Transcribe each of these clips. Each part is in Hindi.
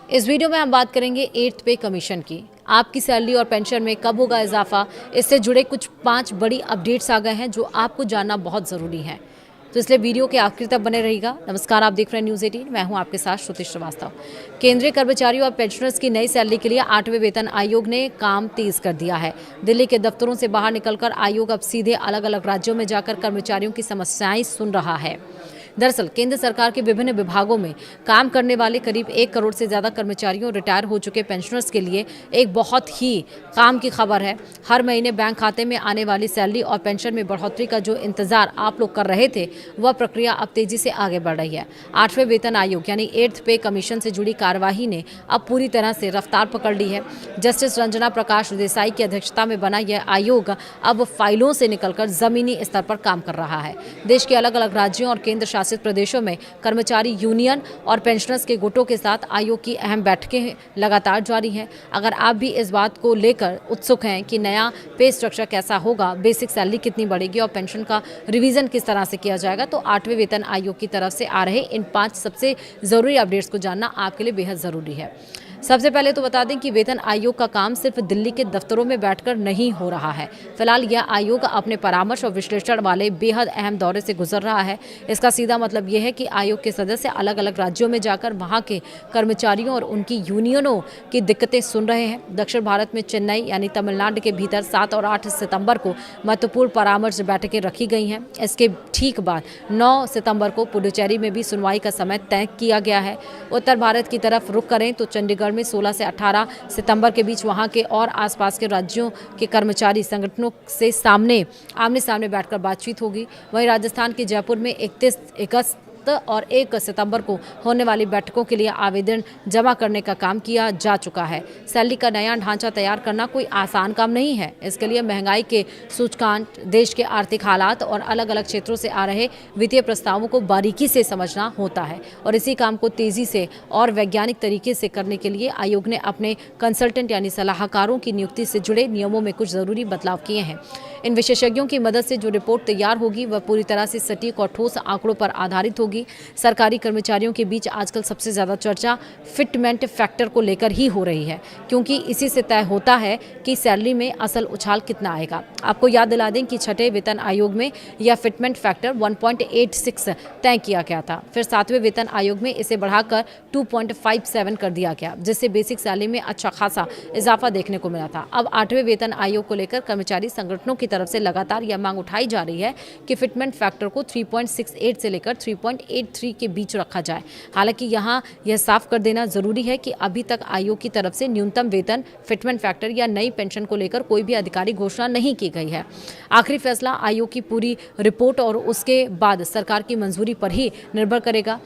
इस वीडियो में हम बात करेंगे 8th पे कमीशन की। आपकी सैलरी और पेंशन में कब होगा इजाफा, इससे जुड़े कुछ 5 बड़ी अपडेट्स आ गए हैं जो आपको जानना बहुत ज़रूरी है। तो इसलिए वीडियो के आखिर तक बने रहिएगा। नमस्कार, आप देख रहे हैं न्यूज़ 18। मैं हूं आपके साथ श्रुति श्रीवास्तव। केंद्रीय कर्मचारियों और पेंशनर्स की नई सैलरी के लिए 8वें वेतन आयोग ने काम तेज कर दिया है। दिल्ली के दफ्तरों से बाहर निकलकर आयोग अब सीधे अलग अलग राज्यों में जाकर कर्मचारियों की समस्याएं सुन रहा है। दरअसल केंद्र सरकार के विभिन्न विभागों में काम करने वाले करीब 1 करोड़ से ज़्यादा कर्मचारियों और रिटायर हो चुके पेंशनर्स के लिए एक बहुत ही काम की खबर है। हर महीने बैंक खाते में आने वाली सैलरी और पेंशन में बढ़ोतरी का जो इंतजार आप लोग कर रहे थे, वह प्रक्रिया अब तेजी से आगे बढ़ रही है। 8वें वेतन आयोग यानी 8th पे कमीशन से जुड़ी कार्यवाही ने अब पूरी तरह से रफ्तार पकड़ ली है। जस्टिस रंजना प्रकाश देसाई की अध्यक्षता में बना यह आयोग अब फाइलों से निकलकर जमीनी स्तर पर काम कर रहा है। देश के अलग अलग राज्यों और केंद्र शासित प्रदेशों में कर्मचारी यूनियन और पेंशनर्स के गुटों के साथ आयोग की अहम बैठकें लगातार जारी हैं। अगर आप भी इस बात को लेकर उत्सुक हैं कि नया पे स्ट्रक्चर कैसा होगा, बेसिक सैलरी कितनी बढ़ेगी और पेंशन का रिवीजन किस तरह से किया जाएगा, तो 8वें वेतन आयोग की तरफ से आ रहे इन 5 सबसे जरूरी अपडेट्स को जानना आपके लिए बेहद जरूरी है। सबसे पहले तो बता दें कि वेतन आयोग का काम सिर्फ दिल्ली के दफ्तरों में बैठकर नहीं हो रहा है। फिलहाल यह आयोग अपने परामर्श और विश्लेषण वाले बेहद अहम दौरे से गुजर रहा है। इसका सीधा मतलब यह है कि आयोग के सदस्य अलग अलग राज्यों में जाकर वहां के कर्मचारियों और उनकी यूनियनों की दिक्कतें सुन रहे हैं। दक्षिण भारत में चेन्नई यानी तमिलनाडु के भीतर 7 और 8 सितंबर को महत्वपूर्ण परामर्श बैठकें रखी गई हैं। इसके ठीक बाद 9 सितंबर को पुडुचेरी में भी सुनवाई का समय तय किया गया है। उत्तर भारत की तरफ रुख करें तो चंडीगढ़ में 16 से 18 सितंबर के बीच वहां के और आसपास के राज्यों के कर्मचारी संगठनों से आमने सामने बैठकर बातचीत होगी। वहीं राजस्थान के जयपुर में 31 अगस्त और 1 सितंबर को होने वाली बैठकों के लिए आवेदन जमा करने का काम किया जा चुका है। सैलरी का नया ढांचा तैयार करना कोई आसान काम नहीं है। इसके लिए महंगाई के सूचकांक, देश के आर्थिक हालात और अलग अलग क्षेत्रों से आ रहे वित्तीय प्रस्तावों को बारीकी से समझना होता है और इसी काम को तेजी से और वैज्ञानिक तरीके से करने के लिए आयोग ने अपने कंसल्टेंट यानी सलाहकारों की नियुक्ति से जुड़े नियमों में कुछ जरूरी बदलाव किए हैं। इन विशेषज्ञों की मदद से जो रिपोर्ट तैयार होगी वह पूरी तरह से सटीक और ठोस आंकड़ों पर आधारित होगी। सरकारी कर्मचारियों के बीच आजकल सबसे ज्यादा चर्चा फिटमेंट फैक्टर को लेकर ही हो रही है, क्योंकि इसी से तय होता है कि सैलरी में असल उछाल कितना आएगा। आपको याद दिला दें कि 6ठे वेतन आयोग में यह फिटमेंट फैक्टर 1.86 तय किया गया था। फिर 7वें वेतन आयोग में इसे बढ़ाकर 2.57 कर दिया गया, जिससे बेसिक सैलरी में अच्छा खासा इजाफा देखने को मिला था। अब 8वें वेतन आयोग को लेकर कर्मचारी संगठनों की तरफ से लगातार यह मांग उठाई जा रही है कि फिटमेंट फैक्टर को 3.68 से लेकर 3.83 के बीच रखा जाए। हालांकि यहाँ यह साफ कर देना जरूरी है कि अभी तक आयोग की तरफ से न्यूनतम वेतन, फिटमेंट फैक्टर या नई पेंशन को लेकर कोई भी आधिकारिक घोषणा नहीं की गई है। आखिरी फैसला आयोग की पूरी रिपोर्ट और उसके बाद सरकार की मंजूरी पर ही निर्भर करेगा।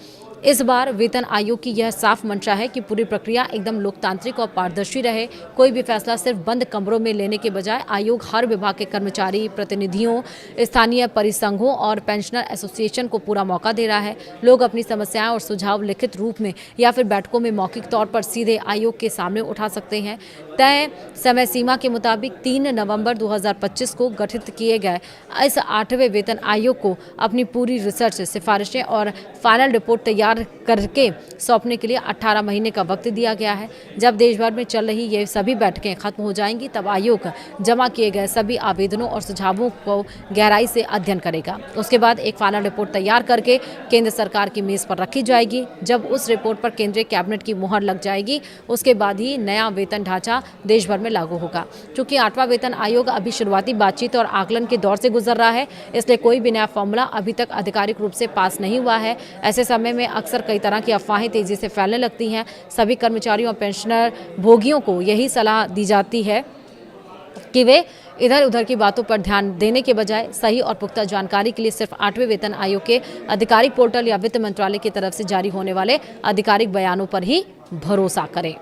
इस बार वेतन आयोग की यह साफ मंशा है कि पूरी प्रक्रिया एकदम लोकतांत्रिक और पारदर्शी रहे। कोई भी फैसला सिर्फ बंद कमरों में लेने के बजाय आयोग हर विभाग के कर्मचारी प्रतिनिधियों, स्थानीय परिसंघों और पेंशनर एसोसिएशन को पूरा मौका दे रहा है। लोग अपनी समस्याएं और सुझाव लिखित रूप में या फिर बैठकों में मौखिक तौर पर सीधे आयोग के सामने उठा सकते हैं। तय समय सीमा के मुताबिक 3 नवंबर 2025 को गठित किए गए इस 8वें वेतन आयोग को अपनी पूरी रिसर्च, सिफारिशें और फाइनल रिपोर्ट तैयार करके सौंपने के लिए 18 महीने का वक्त दिया गया है। जब देश भर में चल रही ये सभी बैठकें खत्म हो जाएंगी, तब आयोग जमा किए गए सभी आवेदनों और सुझावों को गहराई से अध्ययन करेगा। उसके बाद एक फाइनल रिपोर्ट तैयार करके केंद्र सरकार की मेज पर रखी जाएगी। जब उस रिपोर्ट पर केंद्रीय कैबिनेट की मुहर लग जाएगी, उसके बाद ही नया वेतन ढांचा देश भर में लागू होगा। चूंकि 8वां वेतन आयोग अभी शुरुआती बातचीत और आकलन के दौर से गुजर रहा है, इसलिए कोई भी नया फॉर्मूला अभी तक आधिकारिक रूप से पास नहीं हुआ है। ऐसे समय में अक्सर कई तरह की अफवाहें तेजी से फैलने लगती हैं। सभी कर्मचारियों और पेंशनर भोगियों को यही सलाह दी जाती है कि वे इधर उधर की बातों पर ध्यान देने के बजाय सही और पुख्ता जानकारी के लिए सिर्फ 8वें वेतन आयोग के आधिकारिक पोर्टल या वित्त मंत्रालय की तरफ से जारी होने वाले आधिकारिक बयानों पर ही भरोसा करें।